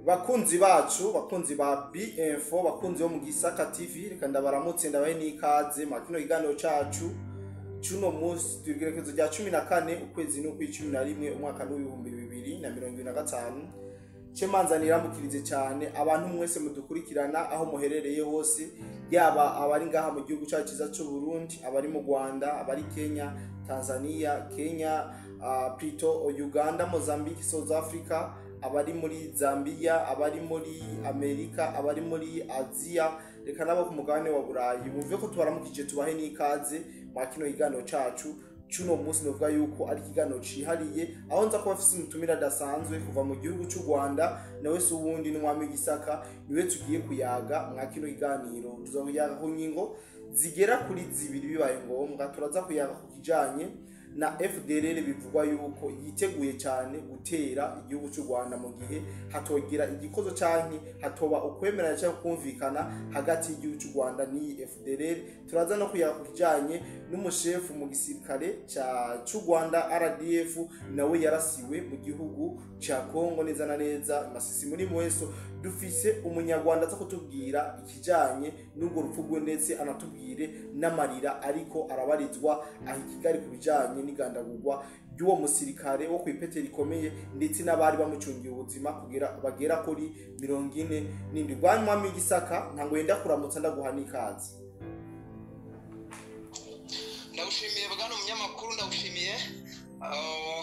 bakunzi bacu, bakunzi ba B-Info, bakunzi bo mu Gisaka TV, reka ndabaramutse ndabahe n'ikaze mu kino kiganiro cacu cuno munsi tugerekezo rya 14 ukwezi n'11 umwaka w'2025 cemanzanira mukirize cyane abantu mwese mudukurikirana aho muherereye hose, yaba abari ngaha mu gihugu cyacu cyiza cy'u Burundi, abari mu Rwanda, abari Kenya, Tanzania, Plito, Uganda, Mozambique, South Africa, abari muri Zambia, abari muri Amerika, abari muri Asia, reka nabo ku mugabane wa Burayi bumve ko tubaramukije tubahe n'ikaze mu kino kiganiro cacu cuno munsi. Novuga yuko ari kiganiro cihariye aho nza kuba afise umutumira dasanzwe kuva mu gihugu cy'u Rwanda, nawe se ubundi n'umwami Gisaka, niwe tugiye kuyaga mu kino kiganiro. Tuzokuyaga ku ngingo zigera kuri zibiri bibaye ngombwa. Turaza kuyaga ku kijanye na FDLR bivugwa yuko yiteguye cyane gutera igihugu cy'u Rwanda mu gihe hatogira igikozo canke hatoba ukwemerana cyangwa kumvikana hagati y'igihugu cy'u Rwanda ni FDLR. Turaza no kuyaga ku kijanye n'umushefu mu gisirikare cy'u Rwanda RDF, nawe yarasiwe mu gihugu cya Kongo neza na neza Masisi muri Mweso. Dufise umunyarwanda aza kutubwira ikijanye n'ubwo rupfu rwe, ndetse anatubwire n'amarira ariko arabarizwa aho Kigali ku bijanye n'igandagurwa ry'uwo musirikare wo kwipete rikomeye, ndetse n'abari bamucungiye ubuzima kugera bagera kuri 47. Bwanyuma Gisaka ntango yenda kuramutsa ndaguha n'ikaze. Ndagushimiye bwana umunyamakuru, ndagushimiye.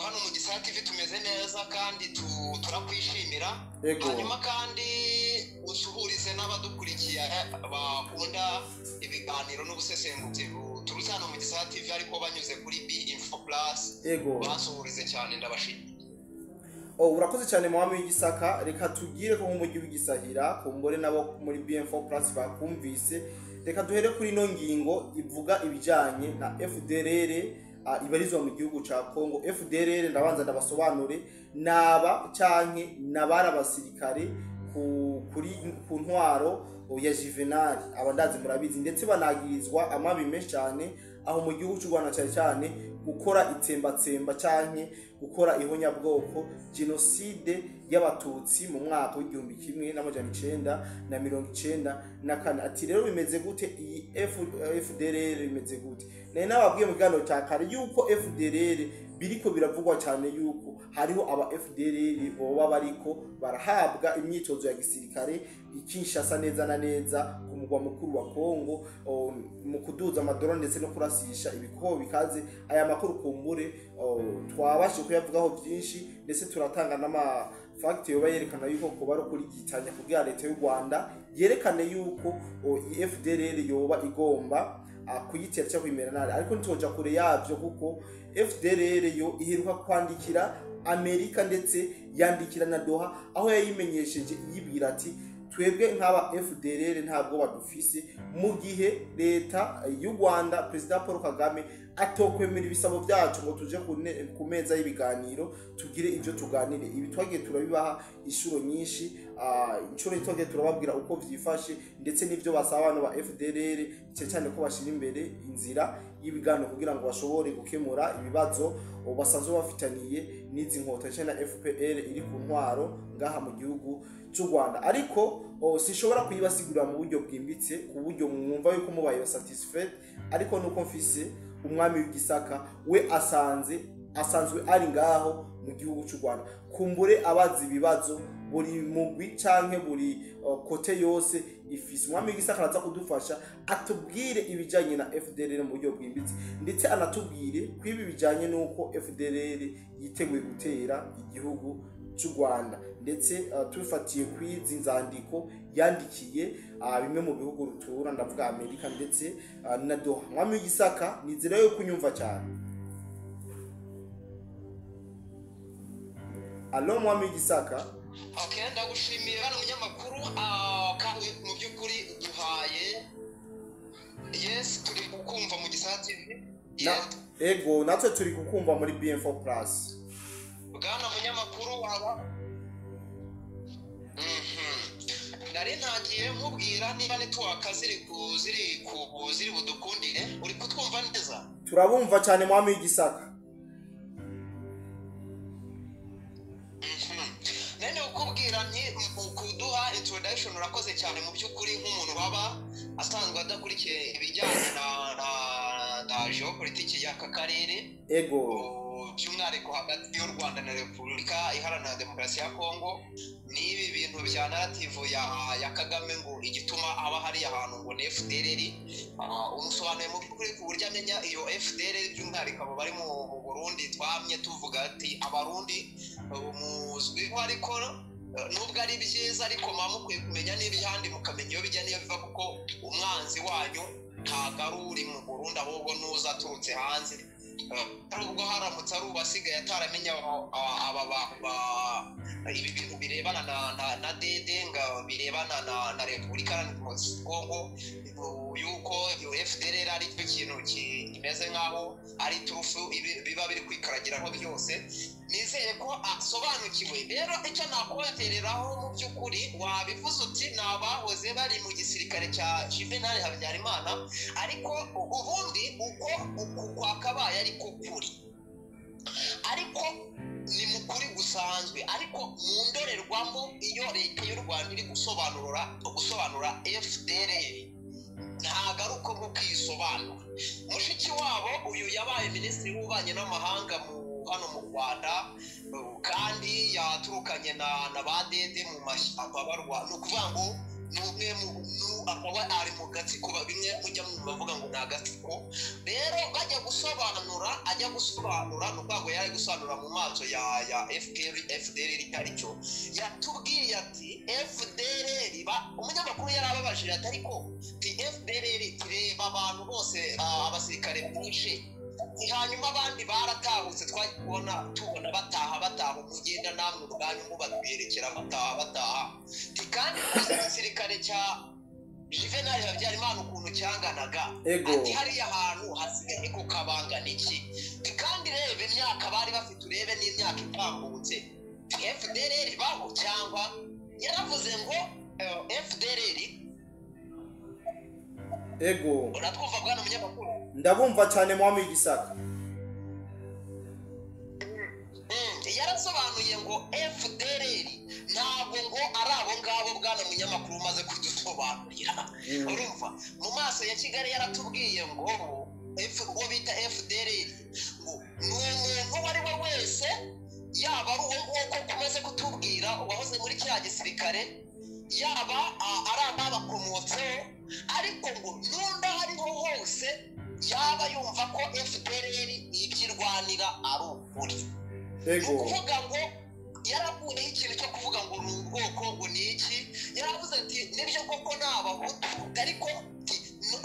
Hano mu Gisaka TV tumeze neza kandi turakwishimira. Hanyuma kandi usuhurize n'abadukurikiye bakunda ibiganiro n'ubusesenguzi turuze hano mu Gisaka TV ariko banyuze kuri B-Info Plus. Basuhurize cyane ndabashimiye. Urakoze cyane mwami w'Igisaka. Reka tugire ko mu gihugu gisahira kumbore nabo muri B-Info Plus bakumvise. Reka duhere kuri no ngingo ivuga ibijanye na FDLR ibarizwa mu gihugu ca Kongo. FDLR ndabanza ndabasobanure naba canke nabara abasirikare ku ntwaro ya Juvenal, abandazi murabizi, ndetse banagirizwa amabi menshi cyane aho mu gihugu cy'u Rwanda cyane gukora itsembatsemba canke gukora ihonyabwoko, genocide y'abatutsi mu mwaka w'1994. Ati rero bimeze gute iyi FDLR bimeze gute? Nari nababwiye mu kiganiro cya kare yuko FDLR biriko biravugwa cyane yuko hariho aba FDLR boba bariko barahabwa imyitozo ya gisirikare Kinshasa neza na neza ku mugwa mukuru wa Kongo mu kuduza amadrone ndetse no kurasisha ibikoho bikaze. Aya makuru kumbure twabashe kuyavugaho byinshi, ndetse turatanga n'ama fact yoba yerekana yuko ko bari kuri gitanya kugira leta y'u Rwanda yerekane yuko FDLR yoba igomba kuyitera cyo kwimerana, ariko nitoja kure yavyo kuko FDLR yo iheruka kwandikira Amerika ndetse yandikira na Doha aho yayimenyesheje yibwira ati twebwe nk'aba FDLR ntabwo badufise mu gihe leta y'u Rwanda President Paul Kagame atokwemera ibisabo byacu ngo tuje ku meza y'ibiganiro tugire ibyo tuganire. Ibi twagiye turabibaha inshuro nyinshi, inshuro twagiye turababwira uko vyifashe ndetse n'ivyo basaba abantu ba FDLR cyane ko bashira imbere inzira y'ibiganiro kugira ngo bashobore gukemura ibibazo basanzwe bafitaniye n'izi nkota cyane na FPR iri ku ntwaro ngaha mu gihugu cy'u Rwanda. Ariko sishobora kuyibasigurira mu buryo bwimbitse ku buryo mwumva yuko mubaye satisfied, ariko nuko mfise umwami w'Igisaka we asanzwe ari ngaho mu gihugu cy'u Rwanda, kumbure abazi ibibazo buri mugwi canke buri kote yose ifise. Umwami w'Igisaka araza kudufasha atubwire ibijanye na FDLR mu buryo bwimbitse, ndetse anatubwire kwibi bijanye nuko FDLR yiteguye gutera igihugu cy'u Rwanda, ndetse tufatiye kwizi nzandiko yandikiye bimwe mu bihugu rutura, ndavuga Amerika ndetse na Doha. Mwami w'Igisaka nizera yo kunyumva cyane. Allo mwami w'Igisaka. Okay, ndagushimiye hano umunyamakuru kandi mu by'ukuri duhaye. Yes, turi kukumva mu Gisaka TV. Ego natwe turi kukumva muri B-Info Plus. Bwana munyamakuru waba nari ntagiye nkubwira niba network ziri budukundire. Uri kutwumva neza? Turabumva cyane mwami w'Igisaka. Nene ukubwira nagira nti kuduha introduction urakoze cyane mu by'ukuri nk'umuntu baba asanzwe adakurikiye ibijyanye na geopolitike y'aka karere ego by'umwihariko hagati y'u Rwanda na Repubulika Iharanira Demokarasi ya Kongo n'ibi bintu bya narrative ya Kagame ngo igituma aba hari ahantu ngo ni FDLR umusobanuye mu by'ukuri ku buryo amenya iyo FDLR by'umwihariko abo bari mu Burundi twamye tuvuga ati abarundi muzwiho ariko nubwo ari byiza ariko mukwiye kumenya n'ibihandi mukamenya iyo bijya niyo biva kuko umwanzi wanyu ntabwo ari uri mu Burundi ahubwo nuza aturutse hanze ubwo haramutse ari ubasigaye ataramenya ibi bintu birebana na dedenga birebana na Repubulika Iharanira Kongo yuko FDLR ari cyo kintu kimeze nkaho ari turufu biba biri kwikaragiraho byose nizeye ko asobanukiwe rero icyo nakubatereraho mu by'ukuri wabivuze uti nabahoze bari mu gisirikare cya Juvenal Habyarimana ariko ubundi uko kwakabaye ariko kuri ariko ni mukuri gusanzwe ariko mu ndorerwamo iyo leta y'u Rwanda iri gusobanura FDLR ntago ari uko bwo kwisobanura mushiki wabo uyu yabaye minisitiri w'ububanyi n'amahanga hano mu Rwanda kandi yaturukanye na badede mu mashyamba barwa no kuvuga ngo numwe akaba ari mu gatsiko bimwe mujya bavuga ngo ni agatsiko rero ajya gusobanura nuko yari gusobanura mu maso ya FDLR itaricyo yatubwiye ati FDLR umunyamakuru yarababajije ati ariko FDLR tureba abantu bose abasirikare bishe hanyuma abandi baratahutse tubona bataha mugenda namwe ubwanyu mubatwerekera bataha kandi igisirikare cya Juvenal Habyarimana ukuntu cyanganaga ati hariya ahantu hasigaye ku kabangana iki kandi rebe imyaka bari bafite urebe n'imyaka itambutse FDLR baho cyangwa yaravuze ngo FDLR ego uratwumva bwana munyamakuru ndabumva cyane mwami Gisaka yarasobanuye ngo FDLR ntabwo ngo ari abo ngabo bwana munyamakuru umaze kudusobanurira urumva mu maso ya Kigali yaratubwiye ngo bita FDLR ngo ni umuntu uwo ari we wese yaba ari uwo nguwo kumaze kutubwira uwahoze muri kiriya gisirikare yaba ari abakomotseho ariko ngo n'undi hariho hose yaba yumva ko FDLR ibyirwanira ari ukuri kuvuga ngo yaravuyeho ikintu cyo kuvuga ngo ni ubwoko ngo ni iki yaravuze ati nibyo koko ni abahutu ariko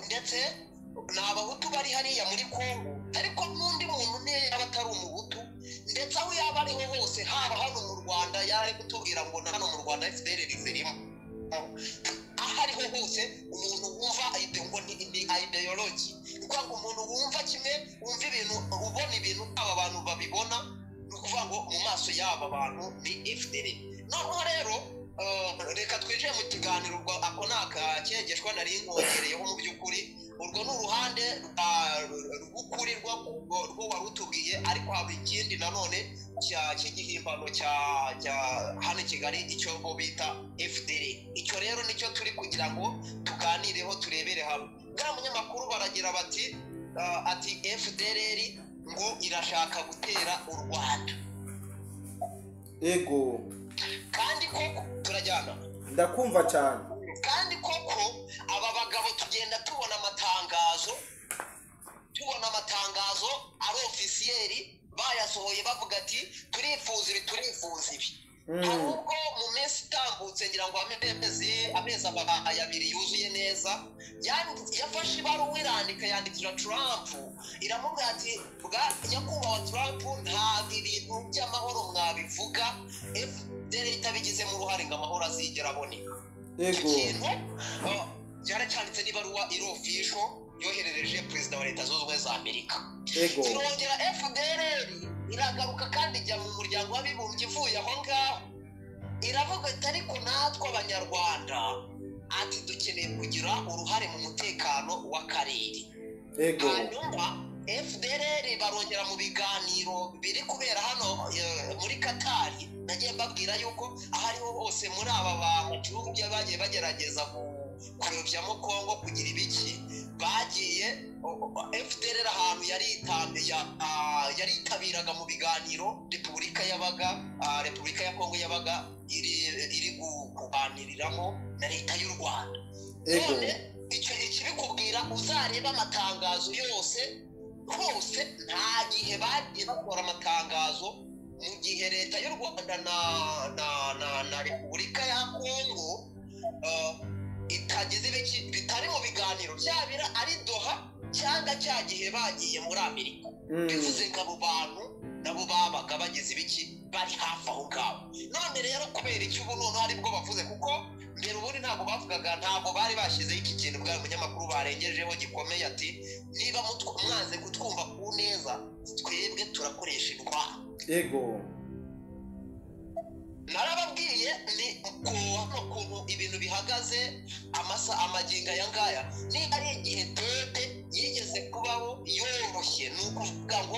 ndetse ni abahutu bari hariya muri Kongo ariko n'undi muntu niyo yaba atari umuhutu ndetse aho yaba ariho hose haba hano mu Rwanda yari kutubwira ngo hano mu Rwanda FDLR zirimo aho ariho hose umuntu wumva ngo ni ideology kuko umuntu wumva kimwe wumva ibintu ubona ibintu aba bantu babibona nukuvuga ngo mu maso y'aba bantu ni FDLR noneho rero reka twinjire mu kiganiro ubwo ako nakakegeshwa nari nkongereyeho mu by'ukuri urwo ni uruhande rw'ukuri rwo wari utubwiye ariko haba ikindi nanone cy'igihimbano cya hano Kigali icyo bo bita FDLR icyo rero nicyo turi kugira ngo tuganireho turebere hamwe bwa munyamakuru baragira bati ati FDLR ngo irashaka gutera u Rwanda ego kandi koko turajyana ndakumva cyane kandi koko aba bagabo tugenda tubona amatangazo ari ofisiyeri bayasohoye bavuga ati turifuza ibi ahubwo mu minsi itambutse ngira ngo amezi abiri yuzuye neza yafashe ibaruwa irandika yandikira Trump iramubwira ati nyakubahwa Trump ntabwo ibintu by'amahoro mwabivuga FDLR itabigizemo uruhare ngo amahoro azigera aboneka ikintu cyaracyanditse n'ibaruwa irofisho yoherereje perezida wa leta zunze ubumwe za Amerika turongera FDLR iragaruka kandi ijya mu muryango w'abibumbye ivuye aho ngaho iravuga ati ariko natwe abanyarwanda ati dukeneye kugira uruhare mu mutekano w'akarere hanyuma FDLR barongera mu biganiro biri kubera hano muri Katari. Nagiye mbabwira yuko ahariho hose muri aba bantu bagiye bagerageza kuyobyamo Kongo kugira ibiki bagiye FDLR ahantu yari itabiraga mu biganiro Repubulika ya Kongo yabaga iri kuganiriramo na leta y'u Rwanda. None icyo ikibikubwira uzareba amatangazo yose hose nta gihe bagiye bakora amatangazo mu gihe leta y'u Rwanda na Repubulika ya Kongo itagize ibiki bitari mu biganiro byabira ari Doha cyangwa cya gihe bagiye muri Amerika. Bivuze ngo abo bantu nabo babaga bageze ibiki bari hafi aho ngaho. None rero kubera icyo ubu none aribwo bavuze kuko mbere ubundi ntabwo bavugaga, ntabwo bari bashyizeho iki kintu bwa munyamakuru barengejeho gikomeye ati niba mwanze kutwumva ku neza twebwe turakoresha indwara. Yego narababwiye ni ukuntu ibintu bihagaze amaginga ya ngaya. Niba ari igihe Dede yigeze kubaho yoroshye ni ukuvuga ngo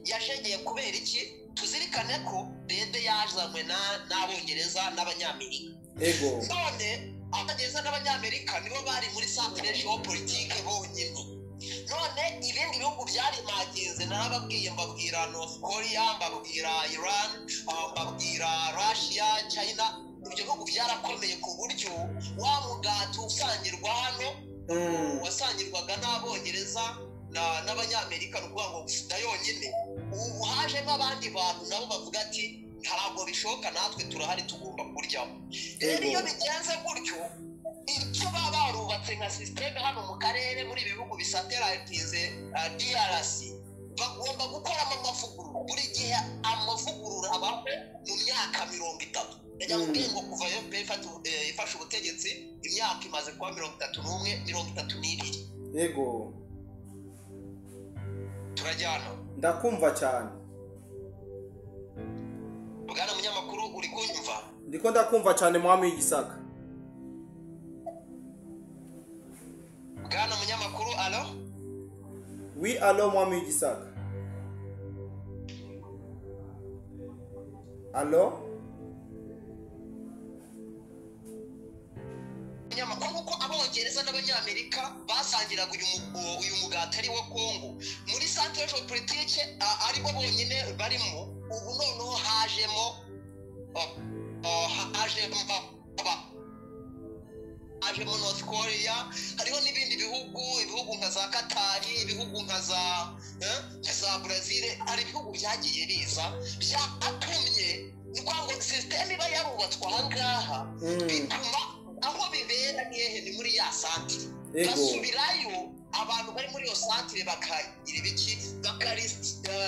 yashegeye kubera iki? Tuzirikane ko Dede yazanywe n'Abongereza n'Abanyamerika. None Abongereza n'Abanyamerika nibo bari muri centre geopolitique bonyine. None ibindi bihugu byari maginze narababwiye, mbabwira North Korea, mbabwira Iran, mbabwira Russia, China. Ibyo bihugu byarakomeye ku buryo wa mugati usangirwa hano wasangirwaga n'Abongereza n'Abanyamerika n'ukuvuga ngo na yonyine. Ubu hajemo abandi bantu nabo bavuga ati ntabwo bishoboka, natwe turahari tugomba kuryaho. Rero iyo bigenze gutyo icyo baba barubatse nka systeme hano mu karere muri ibihugu bisatellitize DRC bagomba gukoramo amavugurura. Buri gihe amavugurura abaho mu myaka 30. Najya kubwira ngo kuva yo ifashe ubutegetsi imyaka imaze kuba 31 32. Yego turajyana. Ndakumva cyane bwana munyamakuru, uri kunyumva? Ndiko ndakumva cyane mwami w'igisaka. Bwana munyamakuru, alo? Oui, alo mwami w'igisaka. Alo? Munyamakuru ko Abongereza n'Abanyamerika basangiraga uyu mugati ari wo Kongo muri centre geopolitique aribo bonyine barimo. Ubu noneho hajemo North Korea, hariho n'ibindi bihugu nka za Katari, ibihugu nka za Brazil. Hari ibihugu byagiye biza byatumye ngo systeme iba yarubatswe aha ngaha bituma aho bibera ni muri ya santire basubirayo. Abantu bari muri iyo santire bakagira ibiki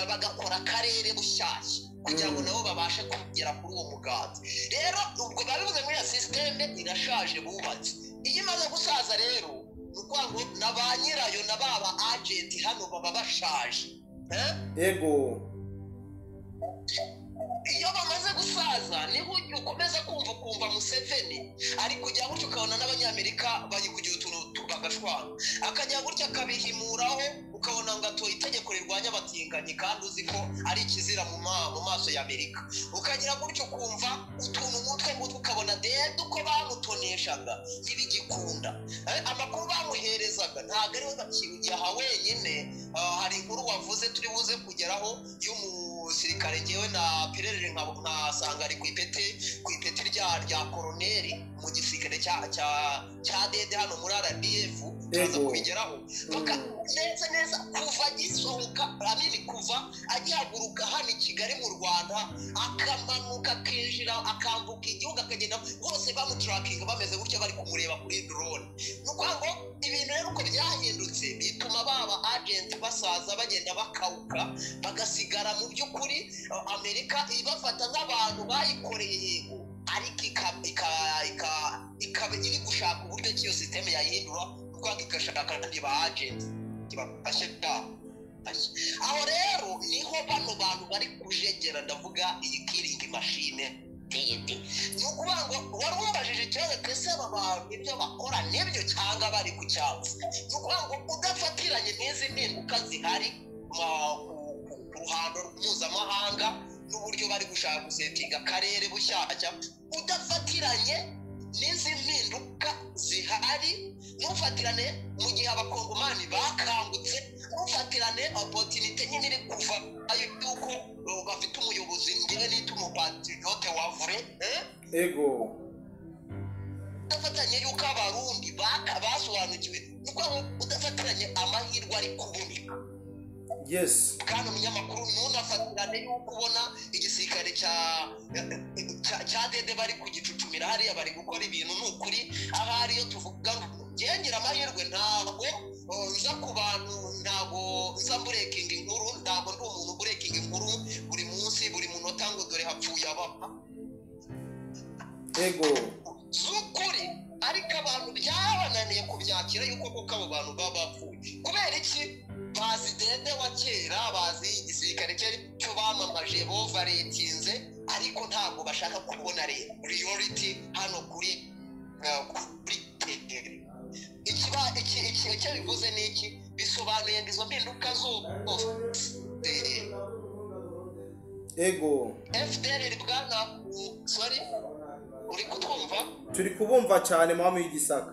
bagakora akarere bushyashya kugira ngo nabo babashe kugera kuri uwo mugati. Rero ubwo babivuze muri ya systeme irashaje bubatse. Iyo imaze gusaza rero ni ukuvuga ngo na ba nyirayo na baba agent hano baba bashaje. Yego iyo bamaze gusaza niho ukomeza kumva Museveni ari kujya gutyo ukabona n'Abanyamerika bari kugira utuntu bagashwana, akajya gutyo akabihimuraho ukabona ngo atoye itegeko rirwanya abatinganyi kandi uzi ko ari ikizira mu maso y'Amerika. Ukagira gutyo kumva utuntu umutwe ukabona Dede uko bamutoneshaga ntibigikunda. Amakuru bamuherezaga ntabwo ariwe bakiyaha wenyine. Hari inkuru wavuze turi buze kugeraho y'umusirikare ngewe na pererere nkasanga ari ku ipeti rya koroneri mu gisirikare cya Dede hano muri RDF. Turaza kubigeraho neza kuva gisohoka kuva agihaguruka hano i Kigali mu Rwanda akamanuka akinjira akambuka igihugu akagenda bose bamuturakinga bameze gutyo bari kumureba kuri drone. Nuko ngo ibintu rero uko byahindutse bituma baba agent basaza bagenda bakauka bagasigara mu by'ukuri Amerika ibafata nk'abantu bayikoreye yego, ariko ikaba iri gushaka uburyo cy'iyo systeme yahindura kuko igashaka kandi ba agent aho rero niho bano bantu bari kujegera. Ndavuga iyi killing machine Dede. Ni ukuvuga ngo wari umbajije keretse se abantu ibyo bakora n'ibyo cyangwa bari ku cyatsi nukuvuga ngo udafatiranye n'izi mpinduka zihari ku ruhando mpuzamahanga n'uburyo bari gushaka gusetinga akarere bushyashya udafatiranye n'izi mpinduka zihari n'ufatirane mu gihe abakongomani bakangutse n'ufatirane opportunity nyine iri kuva yuko bafite umuyobozi ngewe nita umupatriote wa vrai ego udafatanye yuko abarundi basobanukiwe nuko udafatiranye amahirwe ari kuboneka yes kandi umunyamakuru ntunafatirane yuko ubona igisirikare cya dede bari kugicucumira hariya bari gukora ibintu n'ukuri aho ariyo tuvuga ngira amahirwe ntabwo nza ku bantu ntabwo nza burekinga inkuru ntabwo ndi umuntu burekinga inkuru buri munsi buri munota ngo dore hapfuye abapfa ego z'ukuri ariko abantu byabananiye kubyakira yuko koko abo bantu baba bapfuye kubera iki bazi dede wa kera bazi igisirikare cyo bamamaje bovaretinze ariko ntabwo bashaka kubona reality hano kuri icyo bivuze ni iki bisobanuye ngo izo mpinduka zose ego FDLR bwana sorry uri kutwumva turi kubumva cyane mama y'Igisaka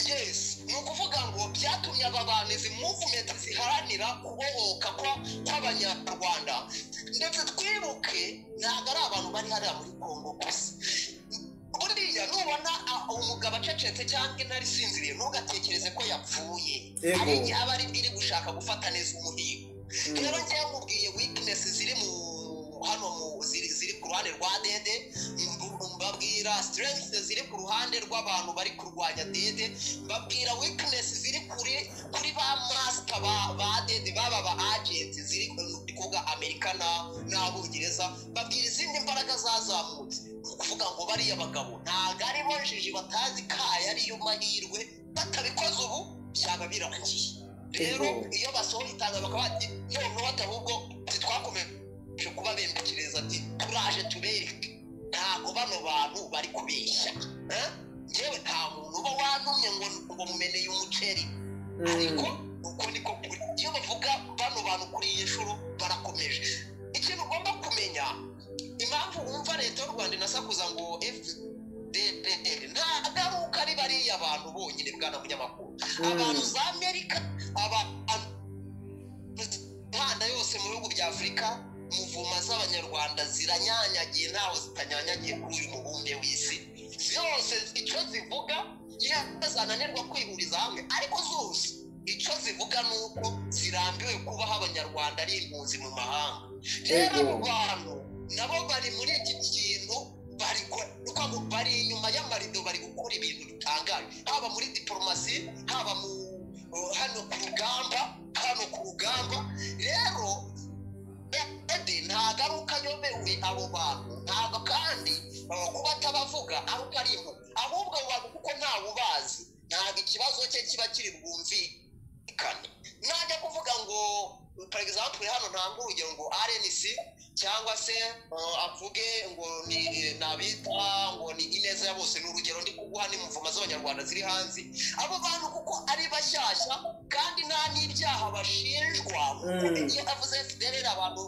yes ni ukuvuga ngo byatumye aba bantu izi movement ziharanira kubohoka kw'abanyarwanda ndetse twibuke ntabwo ari abantu bari hariya muri Kongo gusa buriya nubona umugabo acecetse cyangwa intare isinziriye ntugatekereze ko yapfuye hari igihe aba ari iri gushaka gufata neza umuhigo rero ngewe mubwiye weakness ziri mu hano ziri ku ruhande rwa dede mbabwira strength ziri ku ruhande rw'abantu bari kurwanya dede mbabwira weakness ziri kuri ba master ba dede baba ba agent ziri kuvuga Amerika n'Abongereza mbabwira izindi mbaraga zazamutse kuvuga ngo bariya bagabo ntabwo ari bonjiji batazi kaya ariyo mahirwe batabikoze ubu byaba birangiye rero iyo basohoye itangazo bakaba bati noneho batabubwo twakomeje kuba bembekireza ati turaje tubereke ntabwo bano bantu bari kubeshya yewe nta muntu uba wantumye ngo mumeneye umuceri ariko uko niko iyo bavuga bano bantu kuri iyi nshuro barakomeje ikintu ugomba kumenya impamvu wumva leta y'u Rwanda inasakuza ngo FDLR ntagaruka ari bariya abantu bonyine bwana munyamakuru abantu za Amerika imihanda yose mu bihugu bya Afurika muvuma z'abanyarwanda ziranyanyagiye ntaho zitanyanyagiye kuri uyu mubumbe w'isi zose icyo zivuga zananirwa kwihuriza hamwe ariko zose icyo zivuga ni uko zirambiwe kubaho abanyarwanda ari impunzi mu mahanga rero abo bantu nabo bari muri iki kintu bari inyuma y'amarido bari gukora ibintu bitangaje haba muri diplomasi haba hano ku rugamba rero ntagaruka yobewe abo bantu ntabwo kandi kuba atabavuga ahubwo arimo ahubwo abo bantu kuko ntawe ubazi ntabwo ikibazo cye kiba kiri bwumvikane najya kuvuga ngo for example hano ntabwo urugero ngo RNC cyangwa se avuge ngo ni nabita ngo ni ineza ya bose n'urugero ndi kuguha ni muvuma z'abanyarwanda ziri hanze abo bantu kuko ari bashyashya kandi nta n'ibyaha bashinjwa iyo avuze FDLR abantu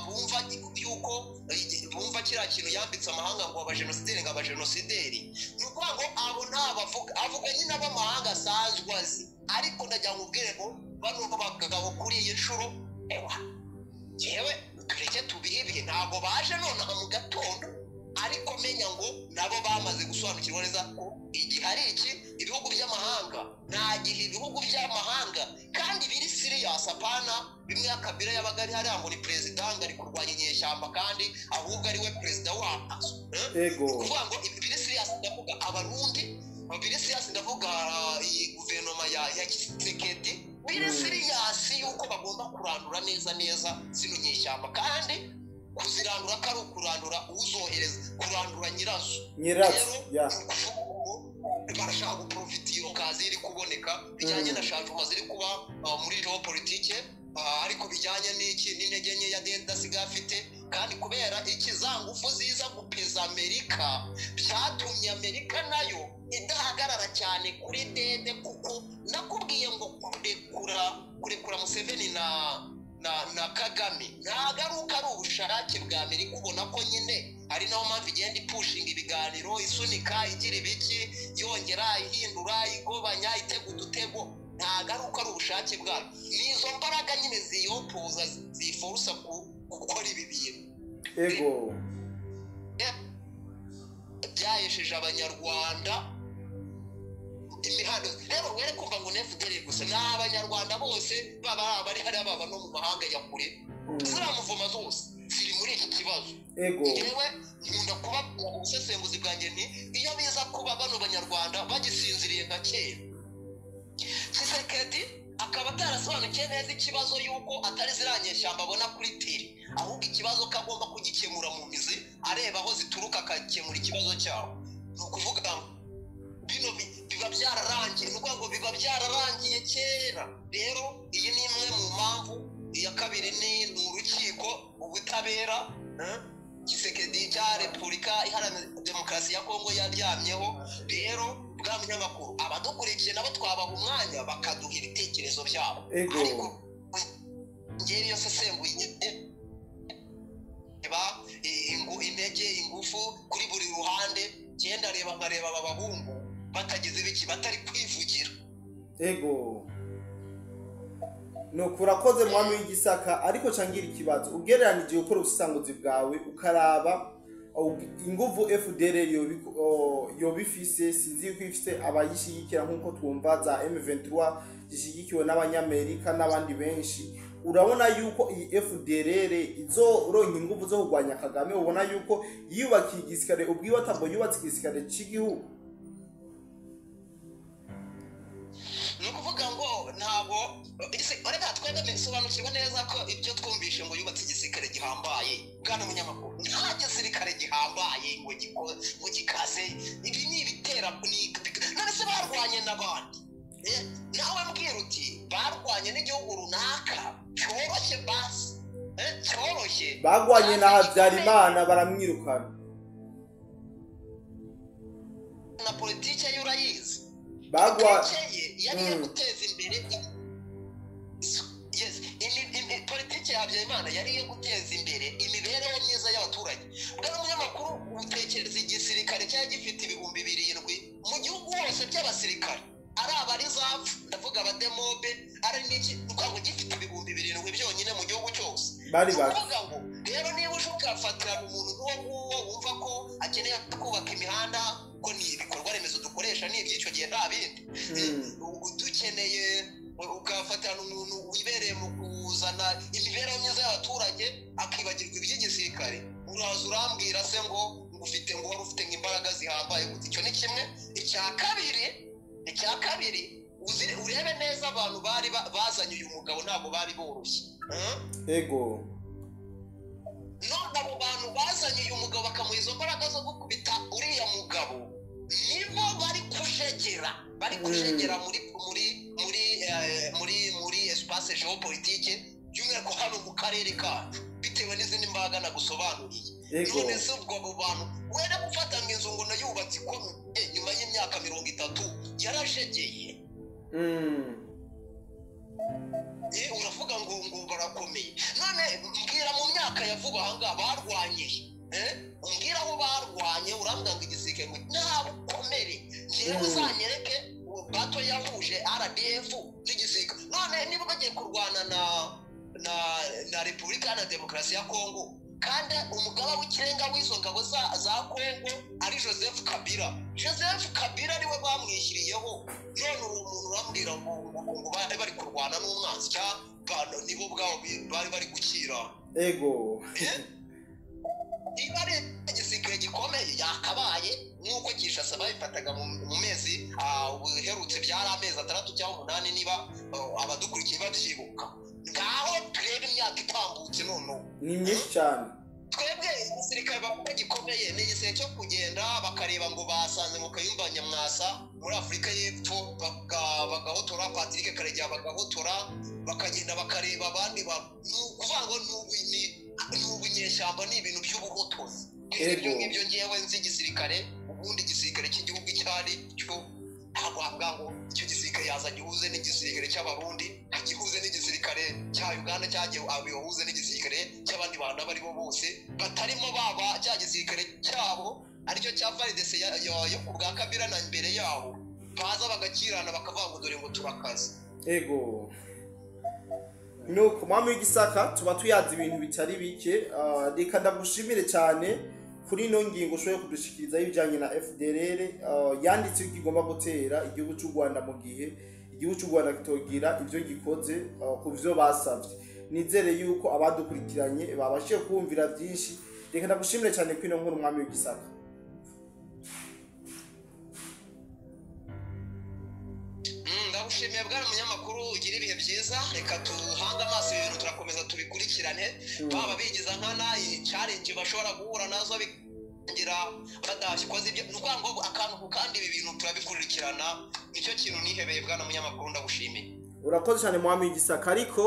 bumva yuko bumva kiriya kintu yambitse amahanga ngo abajenosideri ngo abajenosideri ni ukuvuga ngo abo ntabavuga avuga nyine ab'amahanga asanzwe azi ariko ndagira ngo ubwire ngo bano bagabo kuri iyi nshuro yewe tureke tubihe ntabwo baje nonaha mu gatondo ariko menya ngo nabo bamaze gusobanukirwa neza ko igihe ari iki ibihugu by'amahanga nta gihe ibihugu by'amahanga kandi biri serious apana bimwe Kabila yabaga ari hariya ngo ni perezida ngo ari kurwanya inyeshyamba kandi ahubwo ari we perezida wacu kuvuga ngo biri serious ndavuga abarundi biri serious ndavuga iyi guverinoma ya Tshisekedi biri serious yuko bagomba kurandura neza zino nyeshyamba kandi kuzirandura kari ukurandura uzohereza kurandura nyirazo barashaka guprofita iyo kazi iri kuboneka bijyanye na shanjuma ziri kuba muri geopolitike ariko bijyanye n'iki n'intege nke ya dede asigaye afite kandi kubera ikizangufu ziza gupeza Amerika byatumye Amerika nayo idahagarara cyane kuri dede kuko nakubwiye ngo kurekura Museveni na Kagame ntagaruka ari ubushake bwa Amerika ubona ko nyine ari naho mpamvu igenda ipushinga ibiganiro isunika igira ibiki yongera ihindura igobanya itega udutego ntagaruka ari ubushake bwayo nizo mbaraga nyine ziyopoza ziforusa gukora ibi bintu ego byayesheje abanyarwanda imihanda rero were kumva ngo FDL gusa n'abanyarwanda bose baba bari hari ababa no mu mahanga ya kure ziramuvuma zose ziri muri iki kibazo yewe nkunda kuba ubusesenguzi bwanjye ni iyo biza kuba bano banyarwanda bagisinziriye nka kera Tshisekedi akaba atarasobanukiye neza ikibazo yuko atari ziranyeshyamba abona kuri tiri ahubwo ikibazo kagomba kugikemura mu mizi areba aho zituruka akakemura ikibazo cyawo ni ukuvuga bino biba byararangiye n'ubwo ngo biba byararangiye kera rero iyi ni imwe mu mpamvu iya kabiri ni urukiko ubutabera Tshisekedi cya Repubulika Iharanira Demokarasi ya Kongo yaryamyeho rero bwa munyamakuru abadukurikiye nabo twabaha umwanya bakaduha ibitekerezo byabo ariko ngeri yose senguye intege ingufu kuri buri ruhande genda nkareba aba bahungu batagize biki batari kwivugira ego no kurakoze mwami w'igisaka ariko cangira ikibazo ugereranije gukora ubusanguzi bwawe ukaraba inguvu FDL yo bifise sinzi ko ifise abayishigikira nkuko twumva za M23 zishigikiwe n'abanyamerika n'abandi benshi urabona yuko iyi FDL izoronka inguvu zo kugwanya Kagame ubona yuko yubaka igisikare ubwiwe atambo yubatse igisikare cy'igihugu nukuvuga ngo ntabwo reka twende bisobanukirwa neza ko ibyo twumvishe ngo yubatse igisirikare gihambaye bwana munyamakuru nta gisirikare gihambaye ngo gikaze ibi ni ibitera none se barwanye n'abandi nawe mbwira uti barwanye n'igihugu runaka cyoroshye basi cyoroshye bagwanye na Habyarimana baramwirukana na politike y'urayizi yari guteza imbere politike ya Habyarimana yari guteza imbere imibereho myiza y'abaturage bwa munyamakuru utekereza igisirikare cyari gifite ibihumbi 7 mu gihugu hose by'abasirikare ari abarizavu ndavuga abademobe ari n'iki ngo gifite ibihumbi 7 byonyine mu gihugu cyose bari bavuga ngo rero niba ushaka umuntu n'uwo wumva ko akeneye kubaka imihanda ko ni ibikorwa remezo dukoresha ni ibyicyo gihe nta bindi dukeneye ugafatana umuntu wibereye mu kuzana imibereho myiza y'abaturage akibagirwa iby'igisirikare uraza urambwira se ngo wari ufite nk'imbaraga zihambaye gusa icyo ni kimwe icya kabiri urebe neza abantu bari bazanye uyu mugabo ntabwo bari boroshye ego none abo bantu bazanye uyu mugabo bakamuha izo mbaraga zo gukubita uriya mugabo nibo bari kujegera muri espace géopolitique by'umwihariko hano mu karere kacu bitewe n'izindi mbaraga nagusobanuriye none se ubwo abo bantu wenda gufata ngo inzu ngo nayubatse ikomeye nyuma y'imyaka 30 yarajegeye uravuga ngo barakomeye none mbwira mu myaka ya vuba ahangaha barwanye umbwira aho barwanye urambwira ngo igisirikare ntabwo ukomere njyewe uzanyereke bato yahuje RDF n'igisirikare none niba bagiye kurwana na Repubulika Iharanira Demokarasi ya Kongo kandi umugaba w'ikirenga w'izo ngabo za Kongo ari Joseph Kabila ariwe bamwishyiriyeho none uwo muntu urambwira ngo bari kurwana n'umwanzi cyangwa nibo ubwabo bari bari gukira ego niba ari igisirikare gikomeye yakabaye nk'uko Kinshasa babifataga mu mezi ubuherutse byari amezi 6 cyangwa 8 niba abadukurikiye babyibuka ngaho turebe imyaka itambutse noneho ni myinshi cyane twebwe igisirikare bavuga gikomeye ni igisirikare cyo kugenda bakareba ngo basanze mu Kayumba Nyamwasa muri Afurika y'Epfo bagahotora Patrick Karegeya bagahotora bakagenda bakareba abandi kuvuga ngo n'ubunyeshyamba inyeshyamba ni ibintu by'ubuhotozi ibyo ngibyo ngewe nzi igisirikare ubundi igisirikare cy'igihugu cyari cyo ntabwo wavuga ngo icyo gisirikare yaza gihuze n'igisirikare cy'abarundi gihuze n'igisirikare cya Uganda cyagiye abihuze n'igisirikare cy'abandi bantu abo aribo bose batarimo baba cya gisirikare cyabo aricyo cya FARDC yo ku bwa Kabila na imbere yaho baza bagakirana bakavuga ngo dore ngo turakaze ego nuko mwami w'igisaka tuba tuyazi ibintu bitari bike reka ndagushimire cyane kuri ino ngingo ushoboye kudushikiriza y'ibijyanye na FDLR yanditse ko igomba gutera igihugu cy'u Rwanda mu gihe igihugu cy'u Rwanda kitogira ibyo gikoze ku byo basabye nizere yuko abadukurikiranye babashije kumvira byinshi reka ndagushimire cyane kuri ino nkuru mwami w'igisaka ndagushimiye bwana munyamakuru ugira ibihe byiza reka tuhanga amaso ibintu turakomeza tubikurikirane baba bigiza nkana challenge bashobora guhura nazo bigira badashikoze ibyo nuko akantu ku kandi ibi bintu turabikurikirana nicyo kintu nihebeye bwana munyamakuru ndagushimiye urakoze cyane mwami w'igisaka ariko